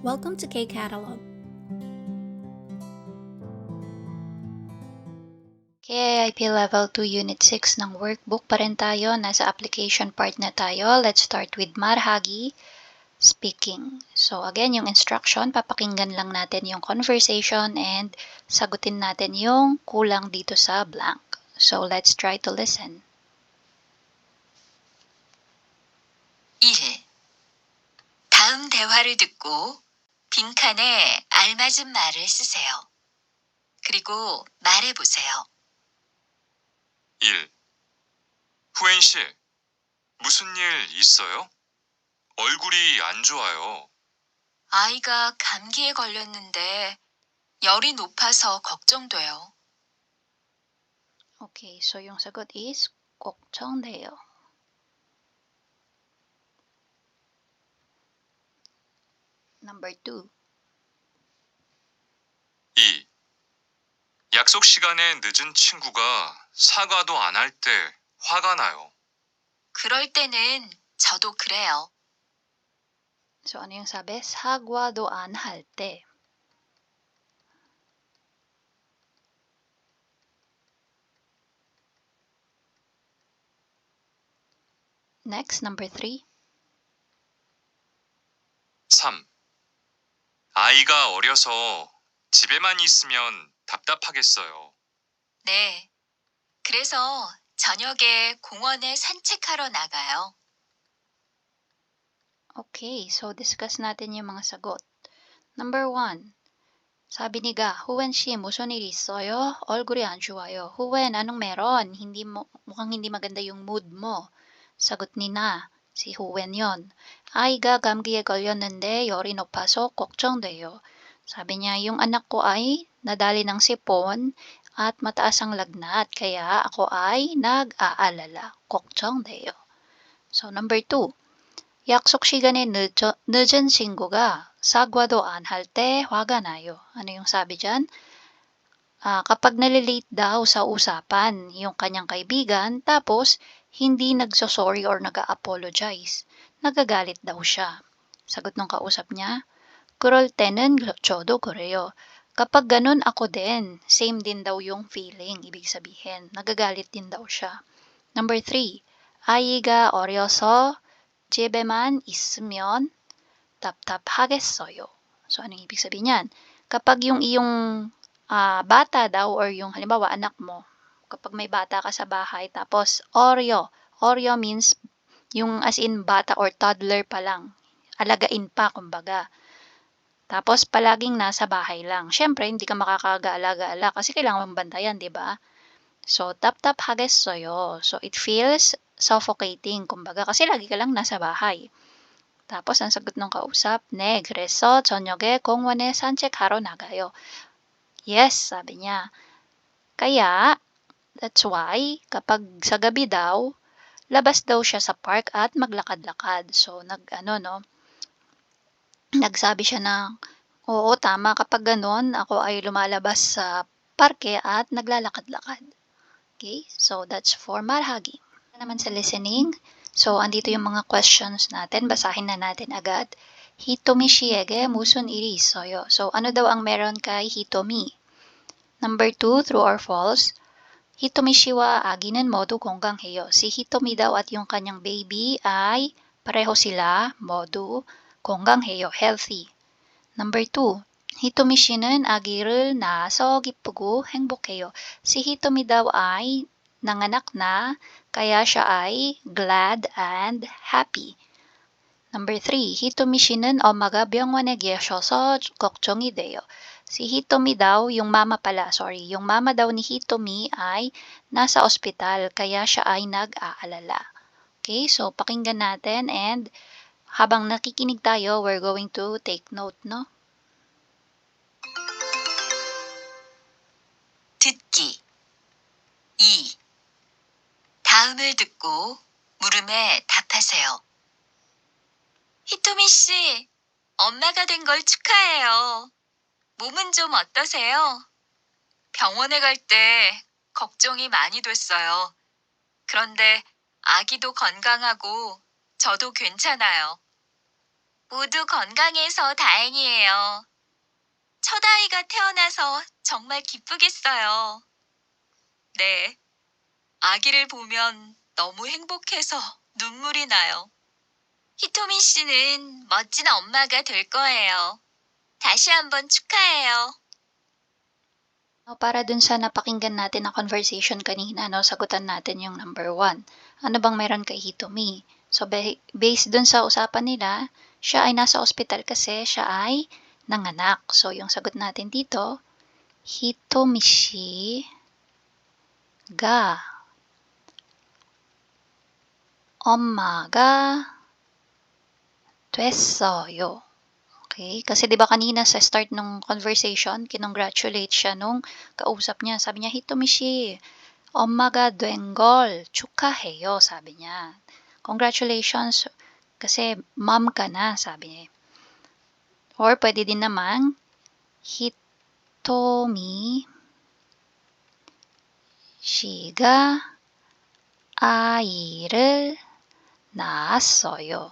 Welcome to K-Catalog. KIIP Level 2 Unit 6 ng workbook pa rin tayo. Nasa application part na tayo. Let's start with marahagi, speaking. So again, yung instruction, papakinggan lang natin yung conversation and sagutin natin yung kulang dito sa blank. So let's try to listen. 1. 다음 대화를 듣고 빈칸에 알맞은 말을 쓰세요. 그리고 말해보세요. 1. 후엔 씨, 무슨 일 있어요? 얼굴이 안 좋아요. 아이가 감기에 걸렸는데 열이 높아서 걱정돼요. Okay, so yung sagot is 걱정돼요. Number 2. 2. 약속 시간에 늦은 친구가 사과도 안 할 때 화가 나요. 그럴 때는 저도 그래요. So ano yung sabi? 사과도안 할 때. Next, number 3. 3. 아이가 어려서 집에만 있으면 답답하겠어요. 네. 그래서 저녁에 공원에 산책하러 나가요. Okay, so discuss natin yung mga sagot. Number 1. Sabi ni Ga, Huwen shi, muson 일 있어요? 얼굴이 안 좋아요. Huwen, anong meron? Mukhang hindi maganda yung mood mo. Sagot ni Na, si Huwen yon. 아이가 감기에 걸렸는데 열이 높아서 걱정돼요. Sabi niya, yung anak ko ay nadali ng sipon at mataas ang lagnat, kaya ako ay nag-aalala. 걱정돼요. So number 2. 약속 시간에 늦은 친구가 사과도 안 할 때 화가 나요. Ano yung sabi dyan? Kapag nalilate daw sa usapan yung kanyang kaibigan, tapos hindi nagsosorry or nag-apologize, nagagalit daw siya. Sagot ng kausap niya, 그럴 때는 저도 그래요. Kapag ganun ako din, same din daw yung feeling, ibig sabihin, nagagalit din daw siya. Number 3, 아이가 어려서 집에만 있으면 답답하겠어요. So, anong ibig sabihin yan? Kapag yung iyong bata daw or yung halimbawa anak mo, kapag may bata ka sa bahay, tapos Oreo means yung as in bata or toddler pa lang. Alagain pa, kumbaga. Tapos, palaging nasa bahay lang. Siyempre, hindi ka makakagaala-gaala kasi kailangan mong bantayan, di ba? So, 답답하겠어요. So, it feels suffocating, kumbaga, kasi lagi ka lang nasa bahay. Tapos, ang sagot ng kausap, 네, 그래서 저녁에 공원에 산책하러 나가요. Yes, sabi niya. Kaya, that's why, kapag sa gabi daw, labas daw siya sa park at maglakad-lakad. So, nagsabi siya na, oo, tama, kapag ganon, ako ay lumalabas sa parke at naglalakad-lakad. Okay, so that's for marahagi. Naman sa listening, so andito yung mga questions natin, basahin na natin agad. Hitomi shiege musun iri 있어요. So ano daw ang meron kay Hitomi? Number 2, true or false? Hitomi shiwa agi는 modu 건강해요. Si Hitomi daw at yung kanyang baby ay pareho sila, modu 건강해요, healthy. Number 2, Hitomi 씨는 아기를 낳아서 기쁘고 행복해요. Si Hitomi daw ay nanganak na, kaya siya ay glad and happy. Number 3, Hitomi 씨는 엄마가 병원에 계셔서 걱정이 돼요. Si Hitomi daw, yung mama daw ni Hitomi ay nasa ospital, kaya siya ay nag-aalala. Okay, so pakinggan natin and habang nakikinig tayo, we're going to take note, no? 듣기 2. 다음을 듣고 물음에 답하세요. 히토미 씨, 엄마가 된 걸 축하해요. 몸은 좀 어떠세요? 병원에 갈 때 걱정이 많이 됐어요. 그런데 아기도 건강하고 저도 괜찮아요. 모두 건강해서 다행이에요. 첫 아이가 태어나서 정말 기쁘겠어요. 네, 아기를 보면 너무 행복해서 눈물이 나요. 히토미 씨는 멋진 엄마가 될 거예요. 다시 한번 축하해요. Para dun sa napakinggan natin na conversation kanina, no, sagutan natin yung number 1. Ano bang meron kay Hitomi? So, based dun sa usapan nila, siya ay nasa ospital kasi siya ay nanganak. So, yung sagot natin dito, Hitomi ga 엄마가 됐어요. Okay? Kasi 'di ba kanina sa start ng conversation, kinongratulate siya nung kausap niya. Sabi niya, "Hitomi 엄마가 된 걸 축하해요." sabi niya. Congratulations kasi mom ka na, sabi niya. Or pwede din naman, Hitomi 씨가 아이를 낳았어요.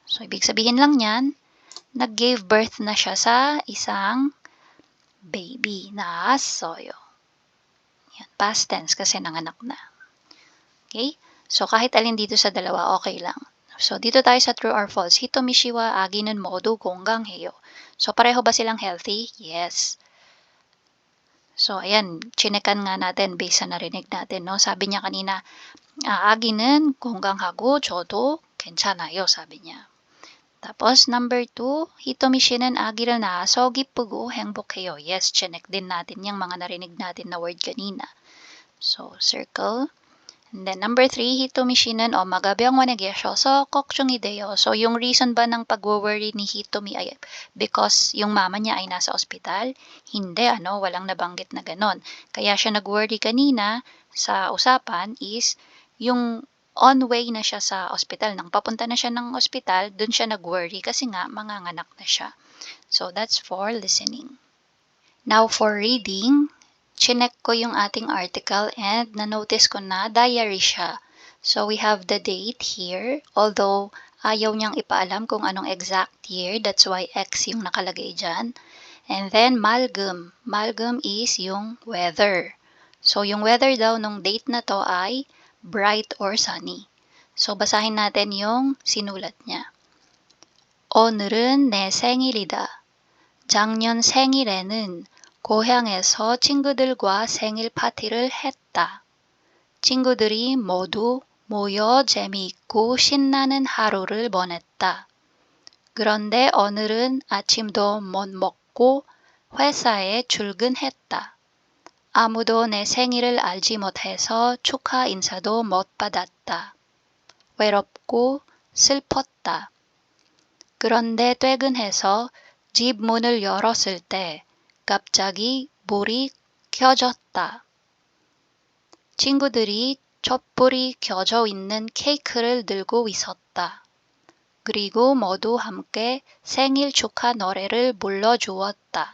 So, ibig sabihin lang niyan, nag-gave birth na siya sa isang baby. 낳았어요. Yan, past tense kasi nanganak na. Okay? So, kahit alin dito sa dalawa, okay lang. So, dito tayo sa true or false. Hitomi wa agi는 모두 건강해요. So, pareho ba silang healthy? Yes. So, ayan, chinekan nga natin based sa narinig natin, no? Sabi niya kanina, 아기는 건강하고 저도 괜찮아요, sabi niya. Tapos, number 2, Hitomi 씨는 아기를 낳아서 기쁘고 행복해요. Yes, chinek din natin yung mga narinig natin na word kanina. So, circle. And then, number 3, Hitomi 씨는 엄마가 병원에 계셔서 걱정이 돼요. So, yung reason ba ng pag-worry ni Hitomi ay because yung mama niya ay nasa ospital? Hindi, walang nabanggit na ganon. Kaya siya nag-worry kanina sa usapan is yung on way na siya sa ospital. Nang papunta na siya ng ospital, dun siya nag-worry kasi nga manganganak na siya. So, that's for listening. Now, for reading, chinek ko yung ating article and na-notice ko na diary siya. So, we have the date here, although ayaw niyang ipaalam kung anong exact year, that's why X yung nakalagay dyan. And then, 맑음. 맑음 is yung weather. So, yung weather daw nung date na to ay bright or sunny. So, basahin natin yung sinulat niya. 오늘은 내 생일이다. 작년 생일에는 고향에서 친구들과 생일 파티를 했다. 친구들이 모두 모여 재미있고 신나는 하루를 보냈다. 그런데 오늘은 아침도 못 먹고 회사에 출근했다. 아무도 내 생일을 알지 못해서 축하 인사도 못 받았다. 외롭고 슬펐다. 그런데 퇴근해서 집 문을 열었을 때 갑자기 불이 켜졌다. 친구들이 촛불이 켜져 있는 케이크를 들고 있었다. 그리고 모두 함께 생일 축하 노래를 불러주었다.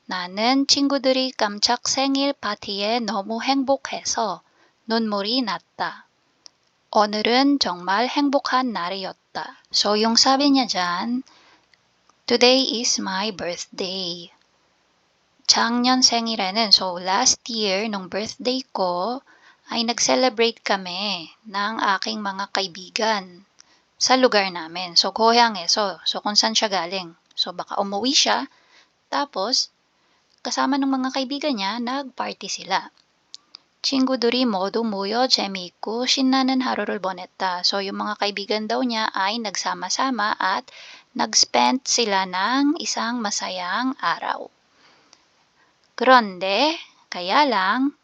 나는 친구들이 깜짝 생일 파티에 너무 행복해서 눈물이 났다. 오늘은 정말 행복한 날이었다. So, yung sabi niya dyan, today is my birthday. 작년 생일에는, so last year, nung birthday ko, ay nag-celebrate kami ng aking mga kaibigan sa lugar namin. So, 고향에서. So, kung saan siya galing. So, baka umuwi siya, tapos, kasama ng mga kaibigan niya, nag-party sila. 친구들이 모두 모여 재미있고 신나는 하루를 보냈다. So, yung mga kaibigan daw niya ay nagsama-sama at nag-spend sila ng isang masayang araw. Kronde, kaya lang,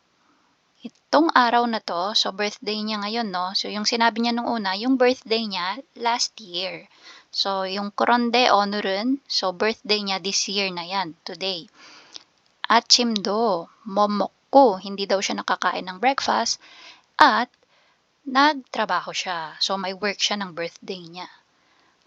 itong araw na to, so birthday niya ngayon, no? So, yung sinabi niya nung una, yung birthday niya last year. So, yung kronde 오늘은, so birthday niya this year na yan, today. 아침도 못 먹고, hindi daw siya nakakain ng breakfast, at nagtrabaho siya. So, may work siya ng birthday niya.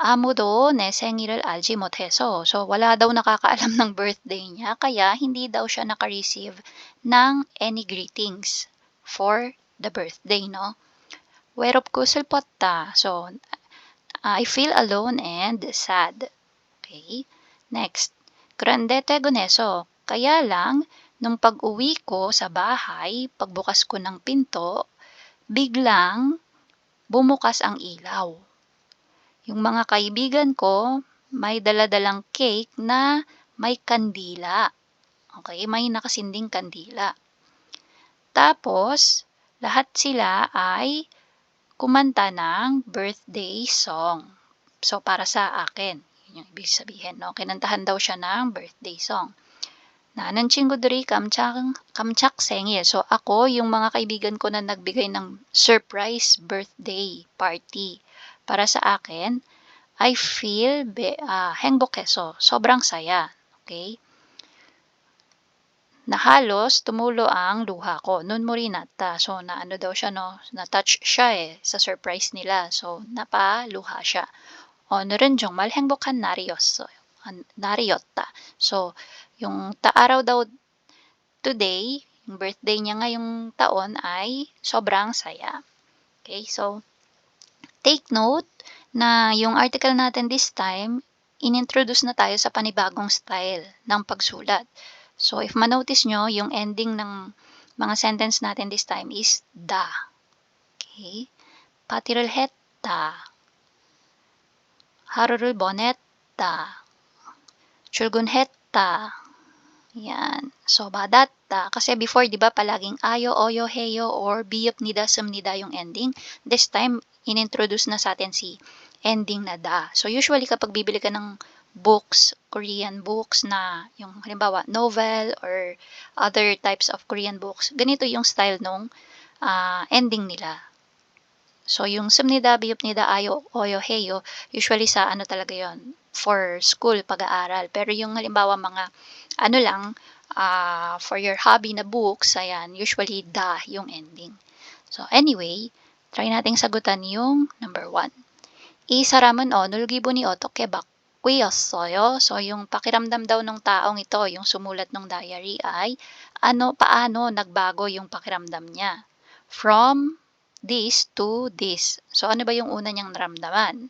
아무도 내 생일을 알지 못해서, so wala daw nakakaalam ng birthday niya, kaya hindi daw siya naka-receive ng any greetings for the birthday, no? 외롭고 슬펐다. So, I feel alone and sad. Okay? Next. Grandete goneso. Kaya lang, nung pag-uwi ko sa bahay, pagbukas ko ng pinto, biglang bumukas ang ilaw. Yung mga kaibigan ko, may daladalang cake na may kandila. Okay? May nakasinding kandila. Tapos, lahat sila ay kumanta ng birthday song. So, para sa akin, yun yung ibig sabihin, no? Kinantahan daw siya ng birthday song. Nanan 친구들이 깜짝 생일. So, ako, yung mga kaibigan ko na nagbigay ng surprise birthday party. Para sa akin, I feel 행복해서. Sobrang saya. Okay? Na halos tumulo ang luha ko. Nun morinata. So, naano daw siya, no? Na-touch siya sa surprise nila. So, napaluha siya. 오늘은 정말 행복한 날이었어요. 날이었다. So, yung araw daw today, yung birthday niya ngayong taon ay sobrang saya. Okay, so, take note na yung article natin this time, inintroduce na tayo sa panibagong style ng pagsulat. So, if manotice nyo, yung ending ng mga sentence natin this time is da. Okay? 파티를 했다. 하루를 보냈다. 출근했다. Yan. So, 받았다. Kasi before, di ba, palaging ayo, oyo, heyo, or biyopnida, sumnida yung ending. This time, inintroduce na sa atin si ending na da. So, usually, kapag bibili ka ng books, Korean books na yung halimbawa novel or other types of Korean books, ganito yung style nung ending nila. So yung sumnida, biyupnida, ayo, oyo, heyo, usually sa ano talaga yon for school, pag-aaral. Pero yung halimbawa mga ano lang, for your hobby na books, ayan, usually da yung ending. So anyway, try nating sagutan yung number 1. 이 사람은 오늘 기분이 어떻게 바뀌었어요? So, yung pakiramdam daw ng taong ito, yung sumulat ng diary ay, paano nagbago yung pakiramdam niya? From this to this. So, ano ba yung una niyang naramdaman?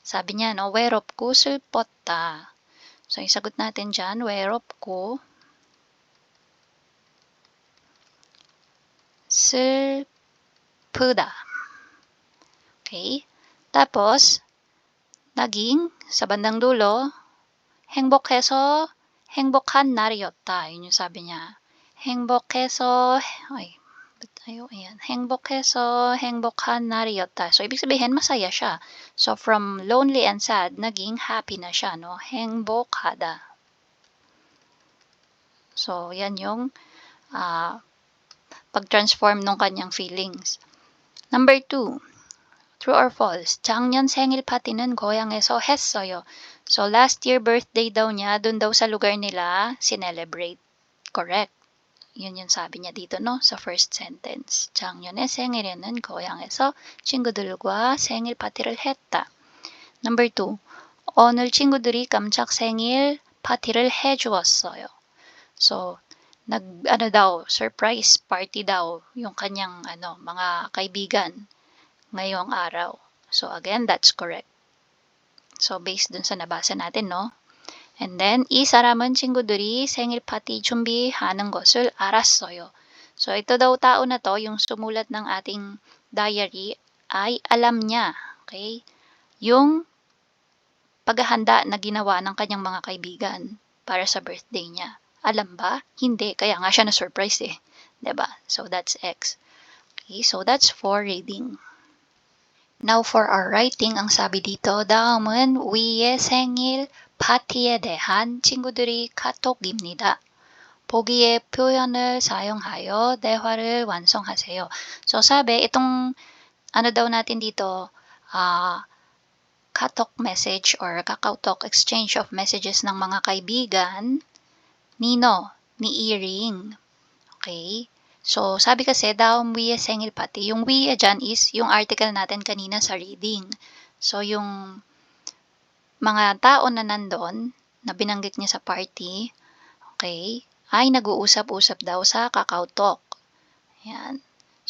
Sabi niya, no, 외롭고 슬펐다. So, yung sagot natin dyan, 외롭고 슬프다. Okay? Tapos, naging, sa bandang dulo, 행복해서 행복한 날이었다. Yun yung sabi niya. 행복해서, ayan. 행복해서 행복한 날이었다. So, ibig sabihin, masaya siya. So, from lonely and sad, naging happy na siya, no? 행복하다. So, yan yung pag-transform ng kanyang feelings. Number 2. True or false? 작년 생일 파티는 고향에서 했어요. So, last year birthday daw niya, dun daw sa lugar nila, sinelebrate. Correct. Yun yung sabi niya dito, no? Sa first sentence. 작년에 생일에는 고향에서 친구들과 생일 파티를 했다. Number 2. 오늘 친구들이 깜짝 생일 파티를 해주었어요. So, surprise party daw yung kanyang, mga kaibigan ngayong araw. So, again, that's correct. So, based dun sa nabasa natin, no? And then, 이 사람은 친구들이 생일 파티 준비하는 것을 알았어요. So, ito daw tao na to, yung sumulat ng ating diary, ay alam niya, okay? Yung paghahanda na ginawa ng kanyang mga kaibigan para sa birthday niya. Alam ba? Hindi. Kaya nga siya na-surprise eh. 'Di ba? So, that's X. Okay, so that's for reading. Now for our writing, ang sabi dito, 다음은 위의 생일 파티에 대한 친구들이 카톡입니다. 보기의 표현을 사용하여 대화를 완성하세요. So sabi, itong daw natin dito, katok message or KakaoTalk exchange of messages ng mga kaibigan, nino, ni Iring. Okay? So, sabi kasi daw, wiye 생일 party. Yung wiye dyan is yung article natin kanina sa reading. So, yung mga tao na nandun, na binanggit niya sa party, okay, ay nag-uusap-usap daw sa KakaoTalk. Yan.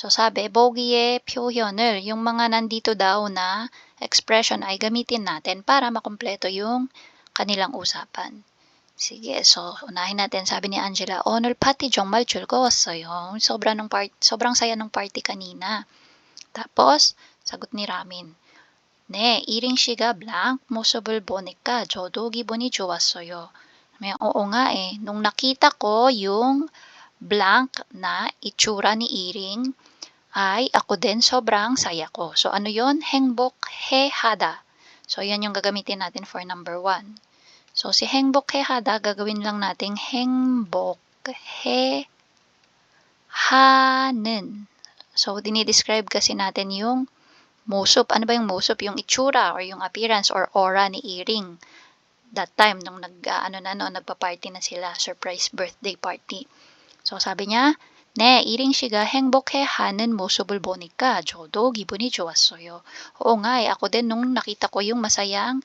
So sabi, 보기의 표현을, yung mga nandito daw na expression ay gamitin natin para makumpleto yung kanilang usapan. Sige, so unahin natin. Sabi ni Angela, 오늘 파티 정말 즐거웠어요. sobrang saya ng party kanina. Tapos, sagot ni Ramin, 네, 이링 씨가 blank 모습을 보니까 저도 기분이 좋았어요. Oo nga eh, nung nakita ko yung blank na itsura ni Iring, ay ako din sobrang saya ko. So ano yon? 행복해하다. So yan yung gagamitin natin for number 1. So si 행복해하다 gagawin lang nating 행복해하는. So dinidescribe kasi natin yung mosup. Ano ba yung mosup? Yung itsura or yung appearance or aura ni Iring. That time nung nagpa-party na sila, surprise birthday party. So sabi niya, 네, 이링 씨가 행복해하는 모습을 보니까 저도 기분이 좋았어요. Oo nga eh, ako din nung nakita ko yung masayang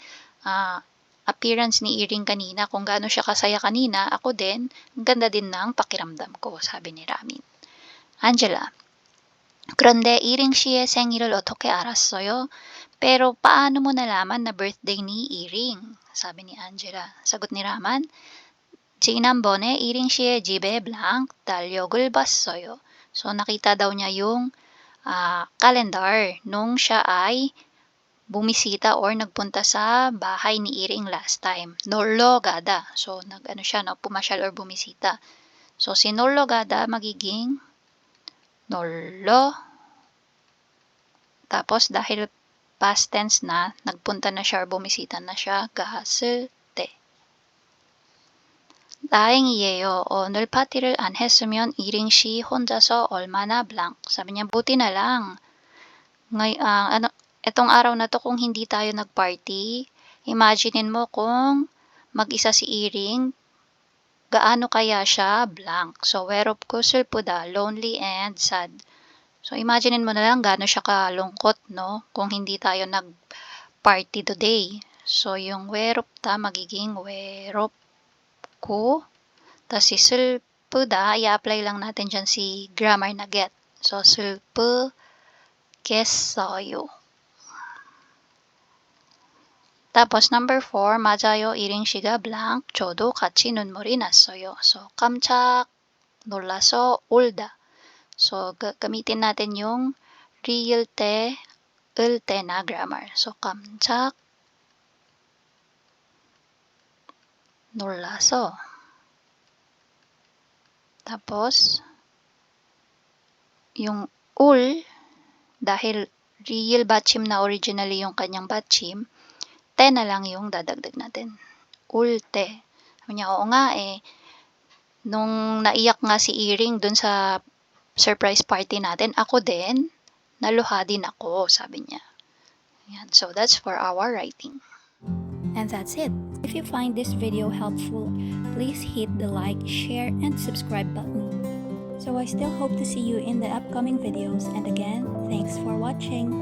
appearance ni Iring kanina, kung gaano siya kasaya kanina, ako din, ang ganda din ng pakiramdam ko, sabi ni Ramin. Angela, 그런데 이링 씨의 생일을 어떻게 알았어요? Pero paano mo nalaman na birthday ni Iring? Sabi ni Angela. Sagot ni Raman, 지난번에 이링 씨의 집에 blank 달력을 봤어요. So nakita daw niya yung calendar nung siya ay bumisita or nagpunta sa bahay ni Iring last time. Norlo gada. So pumasyal or bumisita. So si norlo gada magiging norlo. Tapos dahil past tense na, nagpunta na siya or bumisita na siya, 갔을 때. 다행이에요. 오늘 파티를 안 했으면 이링 씨 혼자서 얼마나 blank. Sabi niya, buti na lang. Etong araw na to kung hindi tayo nagparty, imaginein mo kung mag-isa si Iring, gaano kaya siya blank. So, 외롭고 슬프다, lonely and sad. So, imaginein mo na lang gaano siya kalungkot, no? Kung hindi tayo nag-party today. So, yung 외롭다 magiging 외롭고. Tapos si 슬프다, i-apply lang natin dyan si grammar na get. So, 슬프겠어요. tapos number 4, 맞아요. 이링 씨가 blank. 저도 같이 눈물이 났어요. So, 깜짝 놀라서 울다. So, gamitin natin yung real te, 을 te na grammar. So, 깜짝 놀라서. Tapos, yung ul, dahil real batchim na originally yung kanyang batchim, te na lang yung dadagdag natin. ul te. Sabi niya, oo nga eh, nung naiyak nga si Iring dun sa surprise party natin, ako din, naluha din ako, sabi niya. Yan. So, that's for our writing. And that's it. If you find this video helpful, please hit the like, share, and subscribe button. So I still hope to see you in the upcoming videos, and again, thanks for watching.